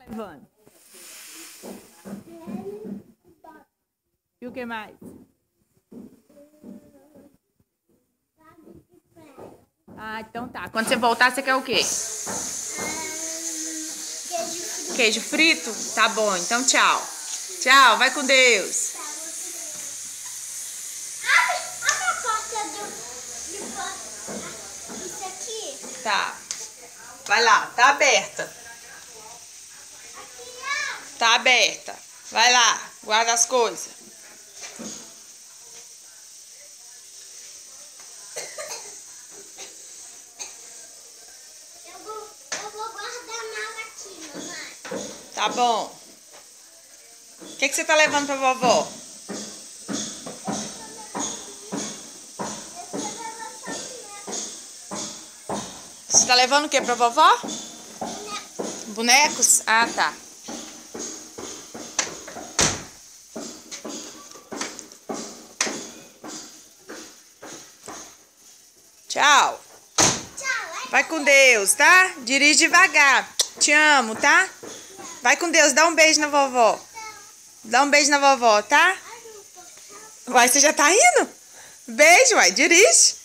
levando? E o que mais? Ah, então tá. Quando você voltar, você quer o quê? Queijo frito? Tá bom, então tchau. Tchau, vai com Deus. Abre a porta isso aqui. Tá. Vai lá, tá aberta. Aqui, ó. Tá aberta. Vai lá, guarda as coisas. Eu vou guardar a mala aqui, mamãe. Tá bom. O que você tá levando pra vovó? Você tá levando o que pra vovó? Bonecos? Ah, tá. Tchau. Vai com Deus, tá? Dirige devagar. Te amo, tá? Vai com Deus, dá um beijo na vovó. Dá um beijo na vovó, tá? Uai, você já tá indo? Beijo, uai, dirige.